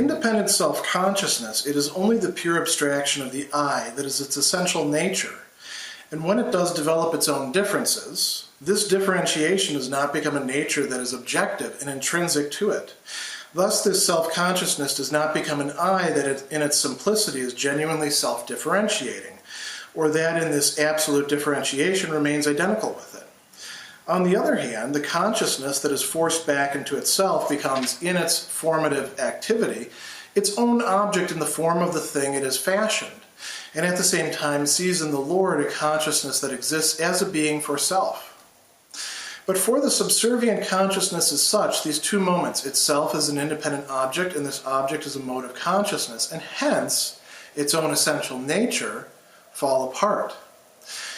independent self-consciousness, it is only the pure abstraction of the I that is its essential nature. And when it does develop its own differences, this differentiation does not become a nature that is objective and intrinsic to it. Thus, this self-consciousness does not become an I that in its simplicity is genuinely self-differentiating, or that in this absolute differentiation remains identical with it. On the other hand, the consciousness that is forced back into itself becomes, in its formative activity, its own object in the form of the thing it has fashioned, and at the same time sees in the Lord a consciousness that exists as a being for self. But for the subservient consciousness as such, these two moments, itself as an independent object and this object as a mode of consciousness, and hence its own essential nature, fall apart.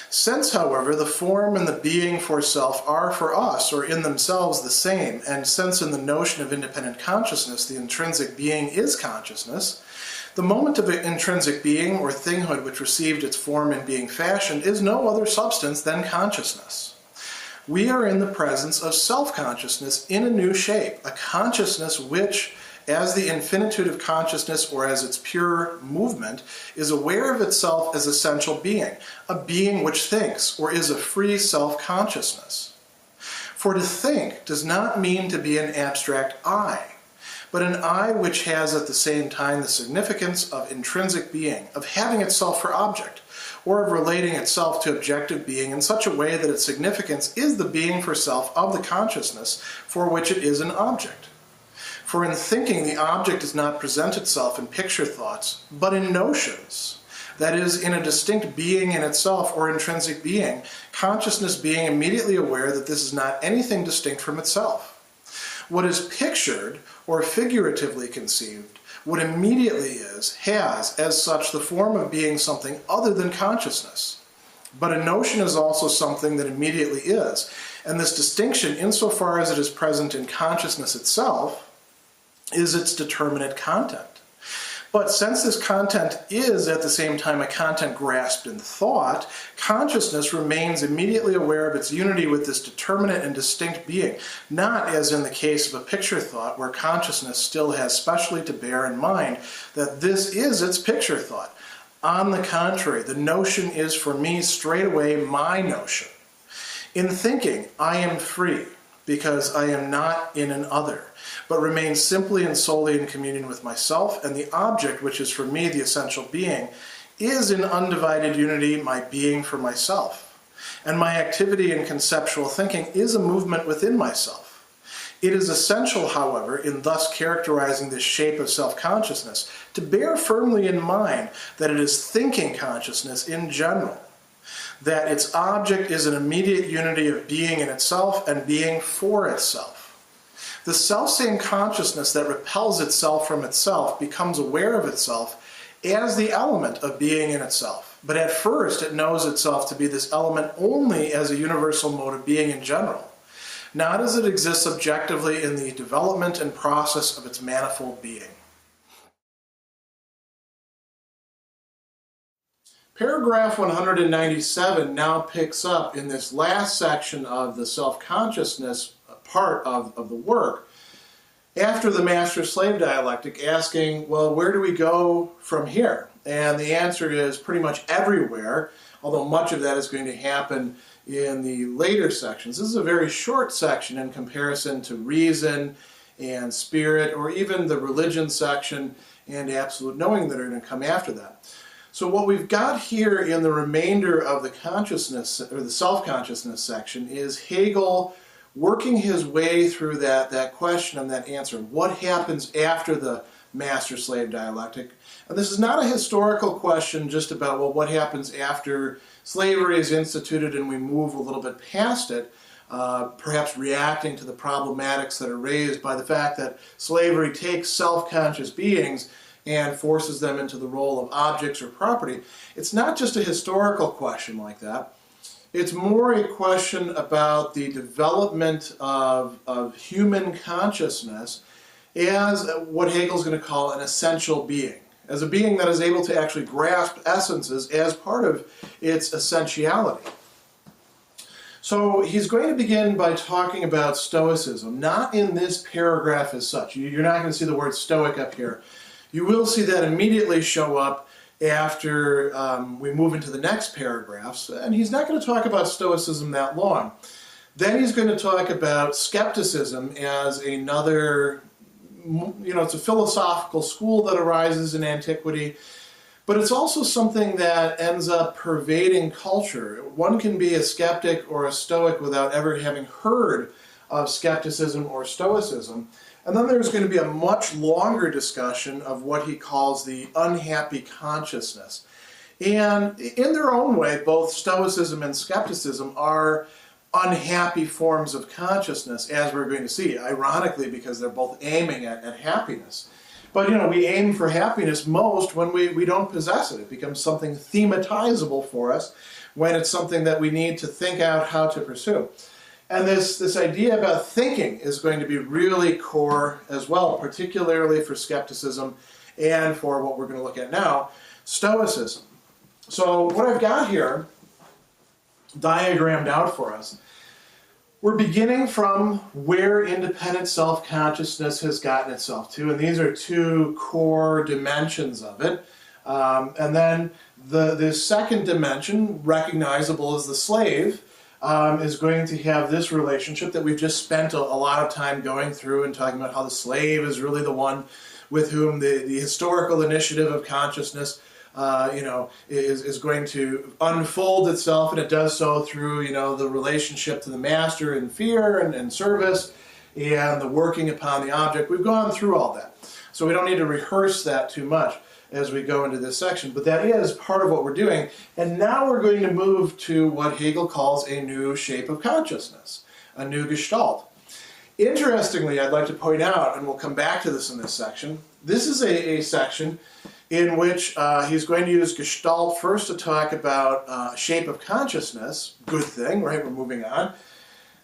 Since, however, the form and the being for self are for us, or in themselves, the same, and since in the notion of independent consciousness the intrinsic being is consciousness, the moment of intrinsic being or thinghood which received its form in being fashioned is no other substance than consciousness. We are in the presence of self-consciousness in a new shape, a consciousness which, as the infinitude of consciousness or as its pure movement, is aware of itself as essential being, a being which thinks, or is a free self-consciousness. For to think does not mean to be an abstract I, but an I which has at the same time the significance of intrinsic being, of having itself for object, or of relating itself to objective being in such a way that its significance is the being for self of the consciousness for which it is an object. For in thinking, the object does not present itself in picture thoughts, but in notions, that is, in a distinct being in itself or intrinsic being, consciousness being immediately aware that this is not anything distinct from itself. What is pictured, or figuratively conceived, what immediately is, has, as such, the form of being something other than consciousness. But a notion is also something that immediately is, and this distinction, insofar as it is present in consciousness itself, is its determinate content. But since this content is at the same time a content grasped in thought, consciousness remains immediately aware of its unity with this determinate and distinct being, not as in the case of a picture thought where consciousness still has specially to bear in mind that this is its picture thought. On the contrary, the notion is for me straightway my notion. In thinking, I am free, because I am not in an other, but remain simply and solely in communion with myself, and the object, which is for me the essential being, is in undivided unity my being for myself. And my activity in conceptual thinking is a movement within myself. It is essential, however, in thus characterizing this shape of self-consciousness, to bear firmly in mind that it is thinking consciousness in general, that its object is an immediate unity of being in itself and being for itself. The selfsame consciousness that repels itself from itself becomes aware of itself as the element of being in itself. But at first it knows itself to be this element only as a universal mode of being in general, not as it exists objectively in the development and process of its manifold being. Paragraph 197 now picks up in this last section of the self-consciousness part of the work, after the master-slave dialectic, asking, well, where do we go from here? And the answer is pretty much everywhere, although much of that is going to happen in the later sections. This is a very short section in comparison to reason and spirit, or even the religion section and absolute knowing that are going to come after that. So what we've got here in the remainder of the consciousness, or the self-consciousness section, is Hegel working his way through that question and that answer. What happens after the master-slave dialectic? And this is not a historical question just about, well, what happens after slavery is instituted and we move a little bit past it, perhaps reacting to the problematics that are raised by the fact that slavery takes self-conscious beings and forces them into the role of objects or property. It's not just a historical question like that. It's more a question about the development of human consciousness as what Hegel's going to call an essential being, as a being that is able to actually grasp essences as part of its essentiality. So he's going to begin by talking about Stoicism, not in this paragraph as such. You're not going to see the word Stoic up here. You will see that immediately show up after we move into the next paragraphs, and he's not going to talk about Stoicism that long. Then he's going to talk about Skepticism as another, it's a philosophical school that arises in antiquity, but it's also something that ends up pervading culture. One can be a skeptic or a Stoic without ever having heard of skepticism or Stoicism. And then there's going to be a much longer discussion of what he calls the unhappy consciousness. And in their own way, both Stoicism and Skepticism are unhappy forms of consciousness, as we're going to see, ironically, because they're both aiming at happiness. But, we aim for happiness most when we don't possess it. It becomes something thematizable for us when it's something that we need to think out how to pursue. And this idea about thinking is going to be really core as well, particularly for skepticism and for what we're going to look at now, Stoicism. So what I've got here diagrammed out for us, we're beginning from where independent self-consciousness has gotten itself to, and these are two core dimensions of it. And then the second dimension, recognizable as the slave, is going to have this relationship that we've just spent a lot of time going through and talking about how the slave is really the one with whom the historical initiative of consciousness is going to unfold itself, and it does so through, the relationship to the master in fear and service, and the working upon the object. We've gone through all that, so we don't need to rehearse that too much as we go into this section, but that is part of what we're doing. And now we're going to move to what Hegel calls a new shape of consciousness, a new Gestalt. Interestingly, I'd like to point out, and we'll come back to this in this section, this is a section in which he's going to use Gestalt first to talk about shape of consciousness, good thing, right, we're moving on.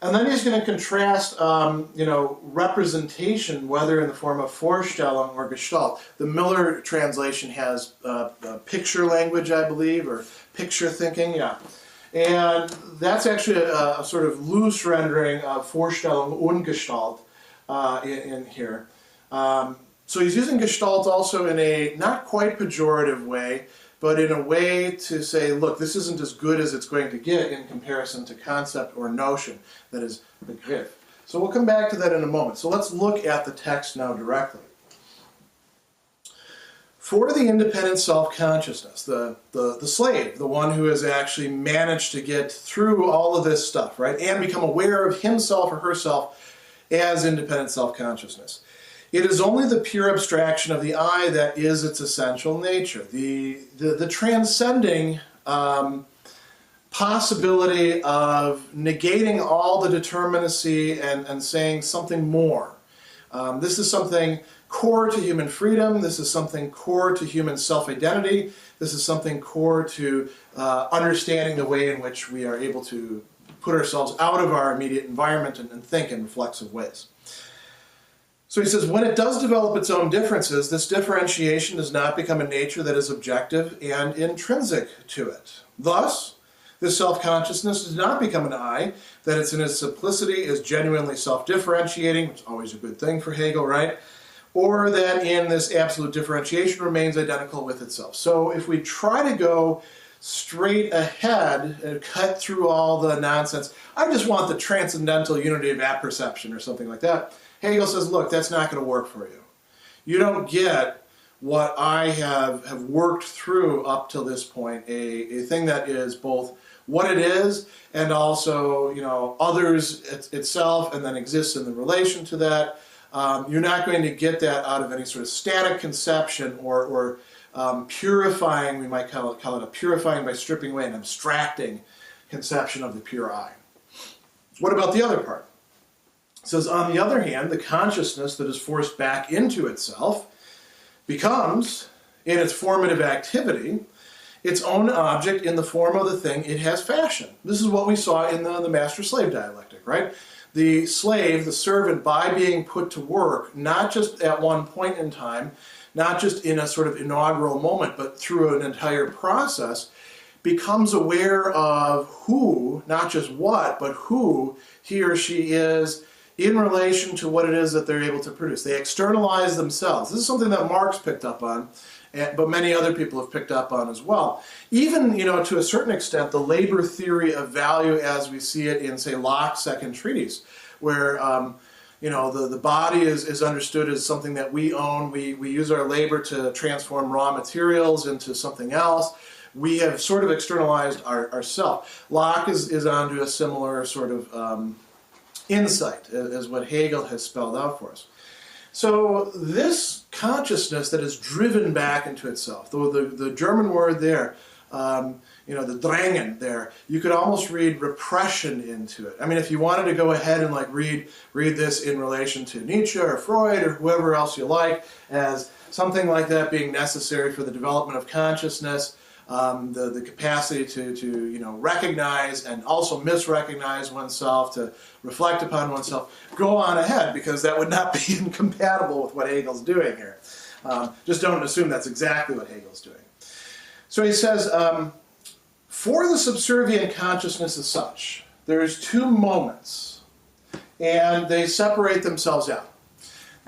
And then he's going to contrast, representation, whether in the form of Vorstellung or Gestalt. The Miller translation has picture language, I believe, or picture thinking, yeah. And that's actually a sort of loose rendering of Vorstellung und Gestalt in here. So he's using Gestalt also in a not quite pejorative way, but in a way to say, look, this isn't as good as it's going to get in comparison to concept or notion, that is, Begriff. So we'll come back to that in a moment. So let's look at the text now directly. For the independent self-consciousness, the slave, the one who has actually managed to get through all of this stuff, right, and become aware of himself or herself as independent self-consciousness. It is only the pure abstraction of the I that is its essential nature. The transcending possibility of negating all the determinacy and saying something more. This is something core to human freedom. This is something core to human self-identity. This is something core to understanding the way in which we are able to put ourselves out of our immediate environment and think in reflexive ways. So he says, when it does develop its own differences, this differentiation does not become a nature that is objective and intrinsic to it. Thus, this self-consciousness does not become an I, that it's in its simplicity is genuinely self-differentiating, which is always a good thing for Hegel, right? Or that in this absolute differentiation remains identical with itself. So if we try to go straight ahead and cut through all the nonsense, I just want the transcendental unity of apperception or something like that, Hegel says, look, that's not going to work for you. You don't get what I have worked through up till this point, a thing that is both what it is and also, others itself, and then exists in the relation to that. You're not going to get that out of any sort of static conception or purifying, we might call it a purifying by stripping away and abstracting conception of the pure I. What about the other part? It says, on the other hand, the consciousness that is forced back into itself becomes, in its formative activity, its own object in the form of the thing it has fashioned. This is what we saw in the master-slave dialectic, right? The slave, the servant, by being put to work, not just at one point in time, not just in a sort of inaugural moment, but through an entire process, becomes aware of who, not just what, but who he or she is in relation to what it is that they're able to produce. They externalize themselves. This is something that Marx picked up on, but many other people have picked up on as well. Even, to a certain extent, the labor theory of value as we see it in, say, Locke's second treatise, where the body is understood as something that we own. We use our labor to transform raw materials into something else. We have sort of externalized ourself. Locke is onto a similar sort of insight as what Hegel has spelled out for us. So this consciousness that is driven back into itself, the German word there, the Drängen there, you could almost read repression into it. I mean, if you wanted to go ahead and read this in relation to Nietzsche or Freud or whoever else you like, as something like that being necessary for the development of consciousness, the capacity to recognize and also misrecognize oneself, to reflect upon oneself, go on ahead, because that would not be incompatible with what Hegel's doing here. Just don't assume that's exactly what Hegel's doing. So he says, for the subservient consciousness as such, there's two moments, and they separate themselves out.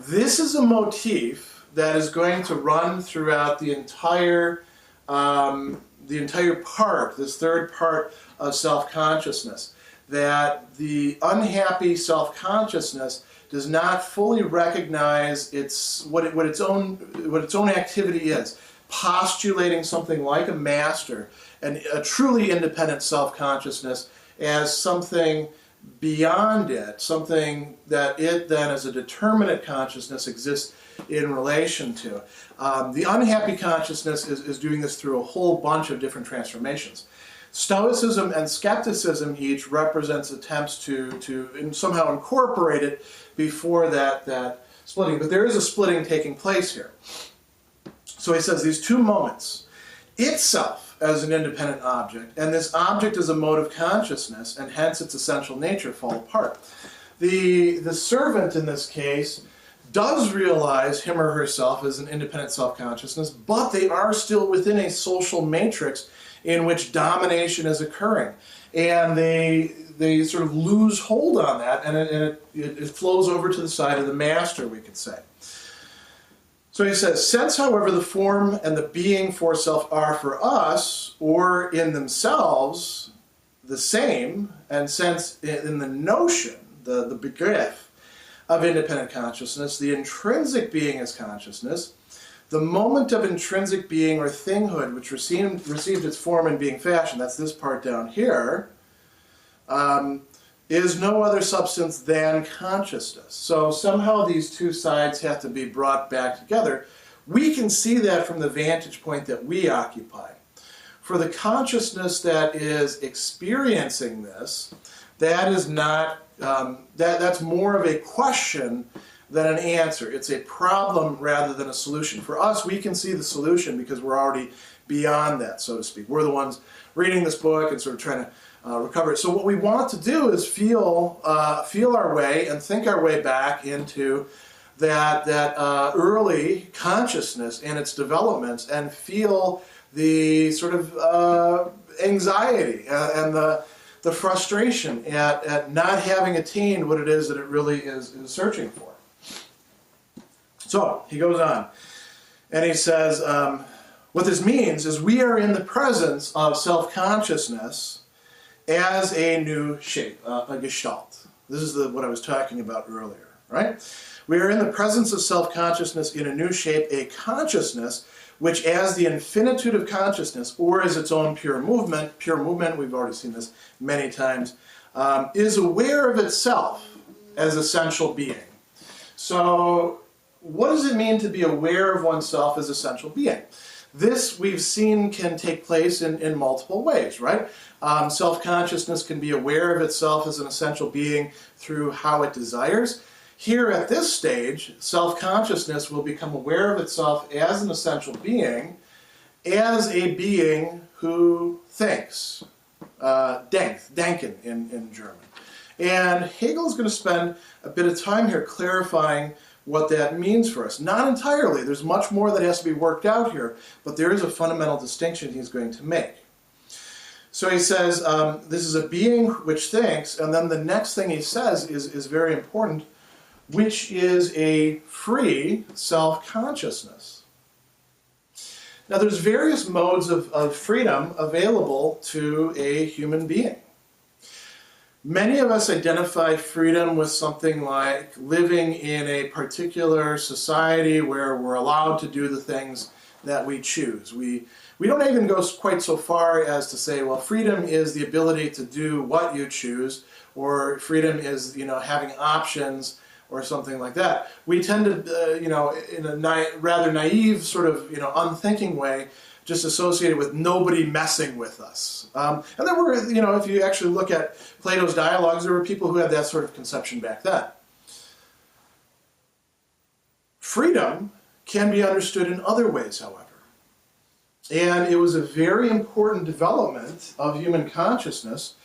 This is a motif that is going to run throughout the entire part, this third part of self-consciousness, that the unhappy self-consciousness does not fully recognize what its own activity is, postulating something like a master and a truly independent self-consciousness as something beyond it, something that it then as a determinate consciousness exists in relation to. The unhappy consciousness is doing this through a whole bunch of different transformations. Stoicism and Skepticism each represents attempts to somehow incorporate it before that splitting. But there is a splitting taking place here. So he says these two moments, itself as an independent object, and this object as a mode of consciousness, and hence its essential nature, fall apart. The servant in this case does realize him or herself as an independent self-consciousness, but they are still within a social matrix in which domination is occurring. And they sort of lose hold on that, and it flows over to the side of the master, we could say. So he says, since, however, the form and the being for self are for us, or in themselves, the same, and since in the notion, the Begriff, of independent consciousness, the intrinsic being is consciousness, the moment of intrinsic being or thinghood, which received its form in being fashion, that's this part down here, is no other substance than consciousness. So somehow these two sides have to be brought back together. We can see that from the vantage point that we occupy. For the consciousness that is experiencing this, that is not, that's more of a question than an answer. It's a problem rather than a solution. For us, we can see the solution because we're already beyond that, so to speak. We're the ones reading this book and sort of trying to recover it. So what we want to do is feel our way and think our way back into that early consciousness and its developments, and feel the sort of anxiety and the frustration at not having attained what it is that it really is searching for. So he goes on, and he says, what this means is we are in the presence of self-consciousness as a new shape, a gestalt. This is what I was talking about earlier, right? We are in the presence of self-consciousness in a new shape, a consciousness which, as the infinitude of consciousness, or as its own pure movement, we've already seen this many times, is aware of itself as essential being. So what does it mean to be aware of oneself as essential being? This, we've seen, can take place in multiple ways, right? Self-consciousness can be aware of itself as an essential being through how it desires. Here at this stage, self-consciousness will become aware of itself as an essential being, as a being who thinks. Denken in German. And Hegel is going to spend a bit of time here clarifying what that means for us. Not entirely. There's much more that has to be worked out here, but there is a fundamental distinction he's going to make. So he says, this is a being which thinks, and then the next thing he says is very important, which is a free self-consciousness. Now there's various modes of freedom available to a human being. Many of us identify freedom with something like living in a particular society where we're allowed to do the things that we choose. We don't even go quite so far as to say, well, freedom is the ability to do what you choose, or freedom is, having options, or something like that. We tend to, in a rather naive, sort of, unthinking way, just associated with nobody messing with us. And there were, if you actually look at Plato's dialogues, there were people who had that sort of conception back then. Freedom can be understood in other ways, however. And it was a very important development of human consciousness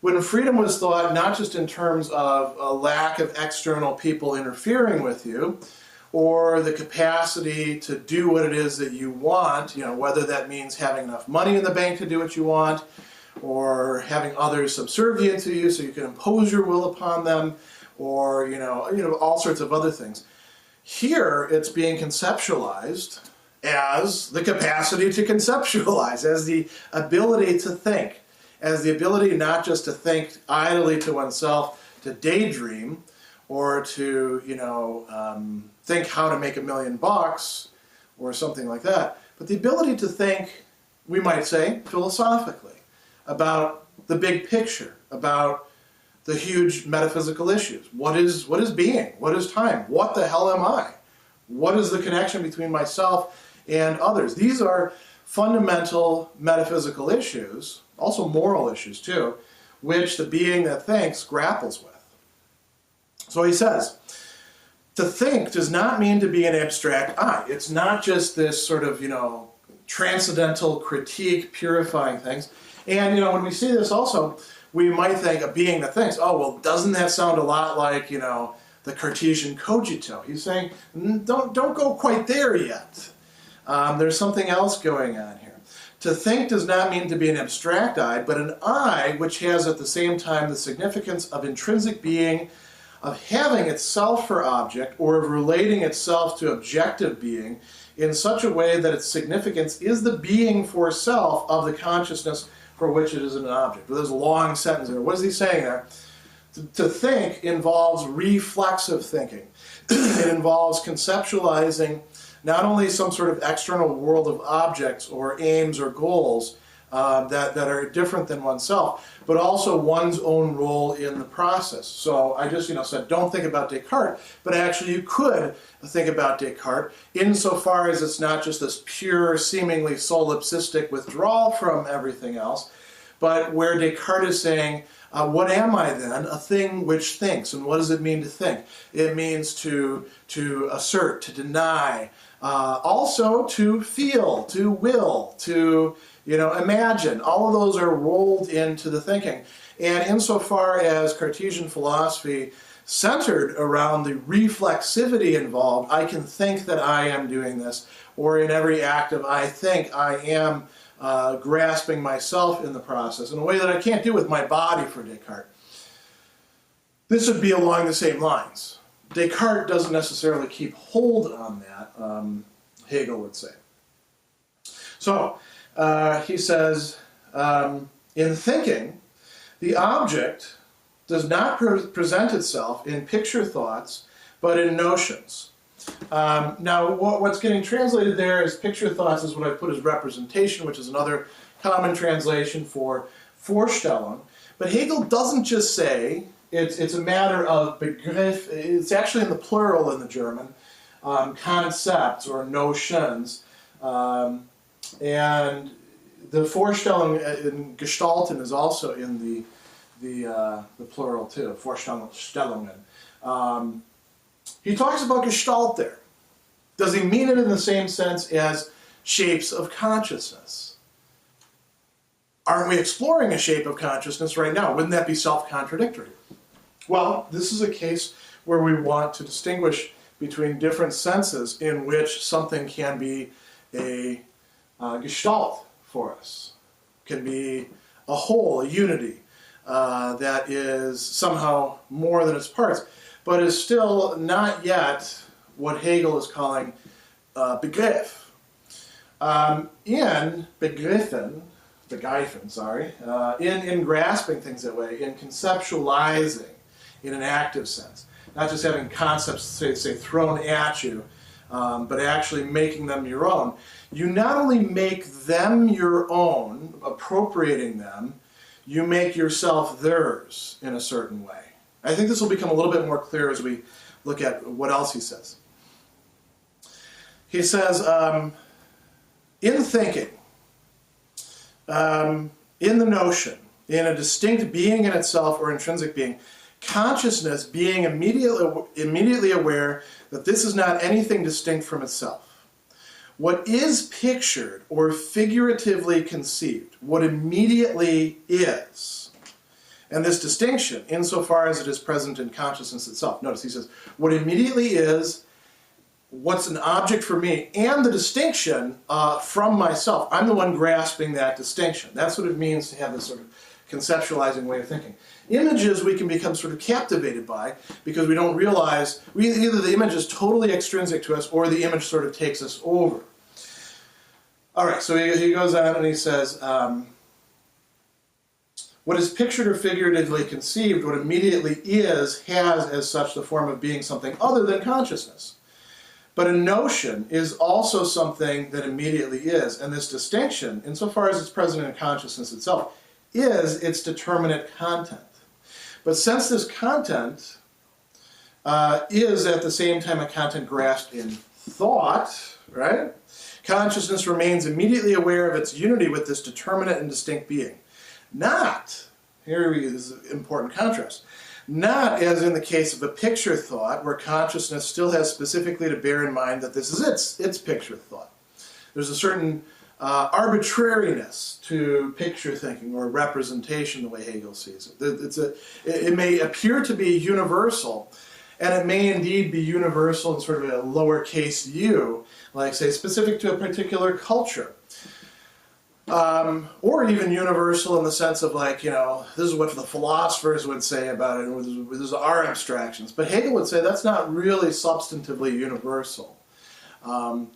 when freedom was thought not just in terms of a lack of external people interfering with you, or the capacity to do what it is that you want, whether that means having enough money in the bank to do what you want, or having others subservient to you so you can impose your will upon them, or all sorts of other things. Here it's being conceptualized as the capacity to conceptualize, as the ability to think, as the ability not just to think idly to oneself, to daydream, or to, think how to make $1 million or something like that, but the ability to think, we might say, philosophically, about the big picture, about the huge metaphysical issues. What is being? What is time? What the hell am I? What is the connection between myself and others? These are fundamental metaphysical issues, also moral issues too, which the being that thinks grapples with. So he says, to think does not mean to be an abstract I. It's not just this sort of, transcendental critique, purifying things. And, when we see this also, we might think a being that thinks, oh, well, doesn't that sound a lot like, the Cartesian cogito? He's saying, don't go quite there yet. There's something else going on here. To think does not mean to be an abstract I, but an I which has at the same time the significance of intrinsic being, of having itself for object, or of relating itself to objective being in such a way that its significance is the being for self of the consciousness for which it is an object. Well, there's a long sentence there. What is he saying there? To think involves reflexive thinking. It involves conceptualizing not only some sort of external world of objects or aims or goals that are different than oneself, but also one's own role in the process. So I just said don't think about Descartes, but actually you could think about Descartes insofar as it's not just this pure, seemingly solipsistic withdrawal from everything else, but where Descartes is saying, what am I then? A thing which thinks. And what does it mean to think? It means to assert, to deny, also to feel, to will, to imagine. All of those are rolled into the thinking. And insofar as Cartesian philosophy centered around the reflexivity involved, I can think that I am doing this, or in every act of I think I am grasping myself in the process in a way that I can't do with my body for Descartes. This would be along the same lines. Descartes doesn't necessarily keep hold on that, Hegel would say. So, he says, in thinking, the object does not present itself in picture thoughts, but in notions. Now, what's getting translated there as picture thoughts is what I put as representation, which is another common translation for Vorstellung. But Hegel doesn't just say it's a matter of Begriff. It's actually in the plural in the German, concepts or notions. And the Vorstellung in Gestalten is also in the plural too, Vorstellungen. He talks about Gestalt there. Does he mean it in the same sense as shapes of consciousness? Aren't we exploring a shape of consciousness right now? Wouldn't that be self-contradictory? Well, this is a case where we want to distinguish between different senses in which something can be a gestalt for us. Can be a whole, a unity that is somehow more than its parts, but is still not yet what Hegel is calling Begriff. In Begriffen, in grasping things that way, in conceptualizing in an active sense, not just having concepts, say thrown at you, but actually making them your own. You not only make them your own, appropriating them, you make yourself theirs in a certain way. I think this will become a little bit more clear as we look at what else he says. He says, in thinking, in the notion, in a distinct being in itself or intrinsic being, consciousness being immediately aware that this is not anything distinct from itself. What is pictured or figuratively conceived, what immediately is, and this distinction, insofar as it is present in consciousness itself. Notice he says, what immediately is, what's an object for me, and the distinction from myself. I'm the one grasping that distinction. That's what it means to have this sort of conceptualizing way of thinking. Images we can become sort of captivated by because we don't realize, either the image is totally extrinsic to us or the image sort of takes us over. All right, so he goes on and he says, what is pictured or figuratively conceived, what immediately is, has as such the form of being something other than consciousness. But a notion is also something that immediately is, and this distinction, insofar as it's present in consciousness itself, is its determinate content. But since this content is at the same time a content grasped in thought, right? Consciousness remains immediately aware of its unity with this determinate and distinct being. Not, here is an important contrast, not as in the case of a picture thought, where consciousness still has specifically to bear in mind that this is its picture thought. There's a certain arbitrariness to picture thinking or representation, the way Hegel sees it. It may appear to be universal, and it may indeed be universal in sort of a lowercase u, like say specific to a particular culture. Or even universal in the sense of like, this is what the philosophers would say about it, and this is our abstractions. But Hegel would say that's not really substantively universal.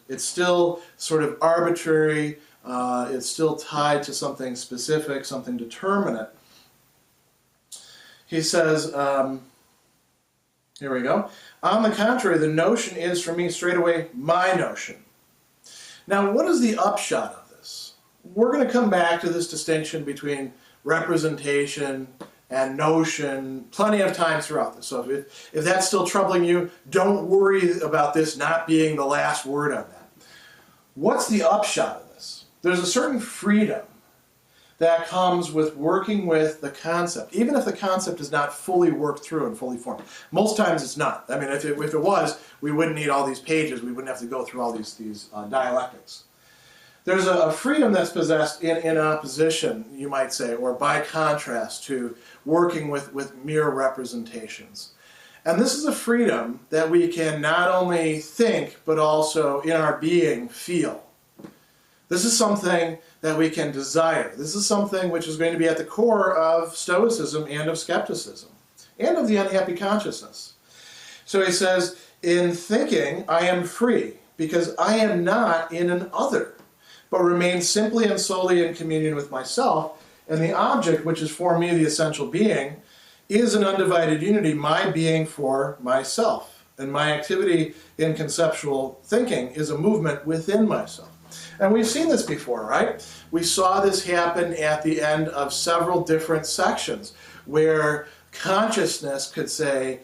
It's still sort of arbitrary, it's still tied to something specific, something determinate. He says, here we go, on the contrary, the notion is for me straight away my notion. Now, what is the upshot of this? We're going to come back to this distinction between representation and notion plenty of times throughout this. So if that's still troubling you, don't worry about this not being the last word on that. What's the upshot of this? There's a certain freedom that comes with working with the concept, even if the concept is not fully worked through and fully formed. Most times it's not. I mean, if it was, we wouldn't need all these pages. We wouldn't have to go through all these dialectics. There's a freedom that's possessed in opposition, you might say, or by contrast to working with mere representations. And this is a freedom that we can not only think, but also in our being feel. This is something that we can desire. This is something which is going to be at the core of Stoicism and of Skepticism, and of the unhappy consciousness. So he says, in thinking, I am free, because I am not in an other, but remain simply and solely in communion with myself, and the object, which is for me the essential being, is an undivided unity, my being for myself. And my activity in conceptual thinking is a movement within myself. And we've seen this before, right? We saw this happen at the end of several different sections, where consciousness could say,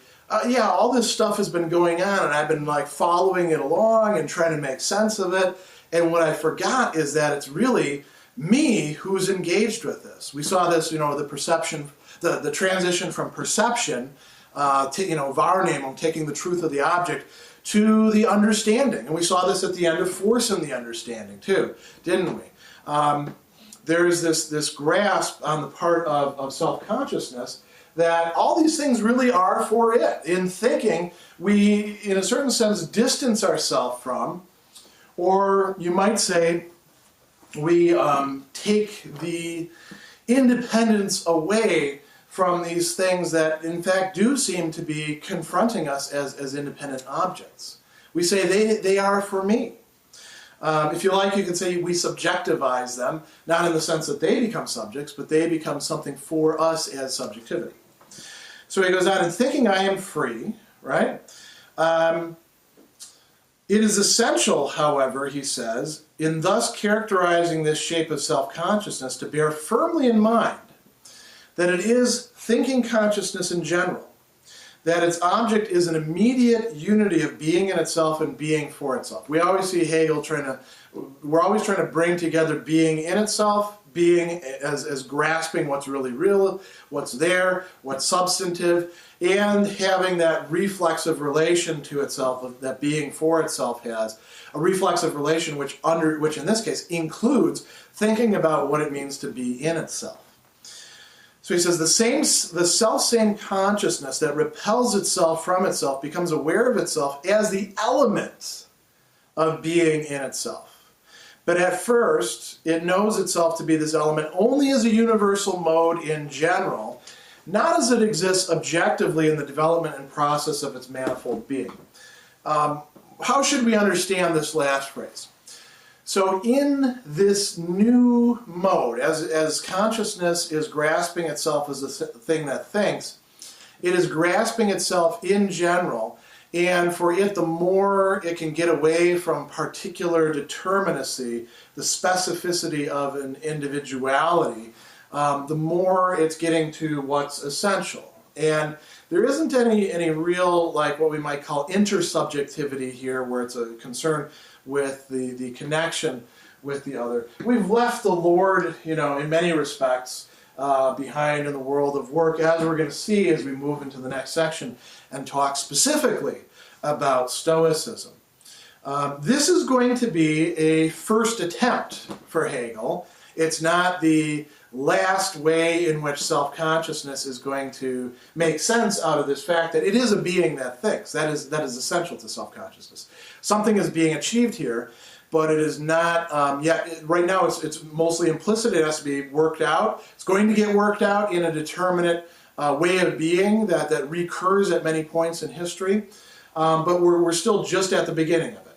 yeah, all this stuff has been going on, and I've been like following it along and trying to make sense of it. And what I forgot is that it's really me who's engaged with this. We saw this, the perception, the transition from perception to, Wahrnehmung, taking the truth of the object, to the understanding. And we saw this at the end of Force in the Understanding, too, didn't we? There's this grasp on the part of self-consciousness that all these things really are for it. In thinking, we, in a certain sense, distance ourselves from, or you might say, we take the independence away from these things that in fact do seem to be confronting us as independent objects. We say they are for me. If you like, you could say we subjectivize them, not in the sense that they become subjects, but they become something for us as subjectivity. So he goes on, in thinking I am free, right? It is essential, however, he says, in thus characterizing this shape of self-consciousness, to bear firmly in mind that it is thinking consciousness in general, that its object is an immediate unity of being in itself and being for itself. We always see Hegel we're always trying to bring together being in itself, being as grasping what's really real, what's there, what's substantive, and having that reflexive relation to itself that being for itself has. A reflexive relation which in this case includes thinking about what it means to be in itself. So he says the self-same consciousness that repels itself from itself becomes aware of itself as the element of being in itself. But at first, it knows itself to be this element only as a universal mode in general, not as it exists objectively in the development and process of its manifold being. How should we understand this last phrase? So in this new mode, as consciousness is grasping itself as a thing that thinks, it is grasping itself in general, and for it, the more it can get away from particular determinacy, the specificity of an individuality, the more it's getting to what's essential. And there isn't any real, like what we might call intersubjectivity here, where it's a concern with the connection with the other. We've left the Lord, in many respects, behind in the world of work, as we're going to see as we move into the next section and talk specifically about Stoicism. This is going to be a first attempt for Hegel. It's not the last way in which self-consciousness is going to make sense out of this fact that it is a being that thinks. That is essential to self-consciousness. Something is being achieved here, but it is not yet. Right now it's mostly implicit. It has to be worked out. It's going to get worked out in a determinate way of being that recurs at many points in history, but we're still just at the beginning of it.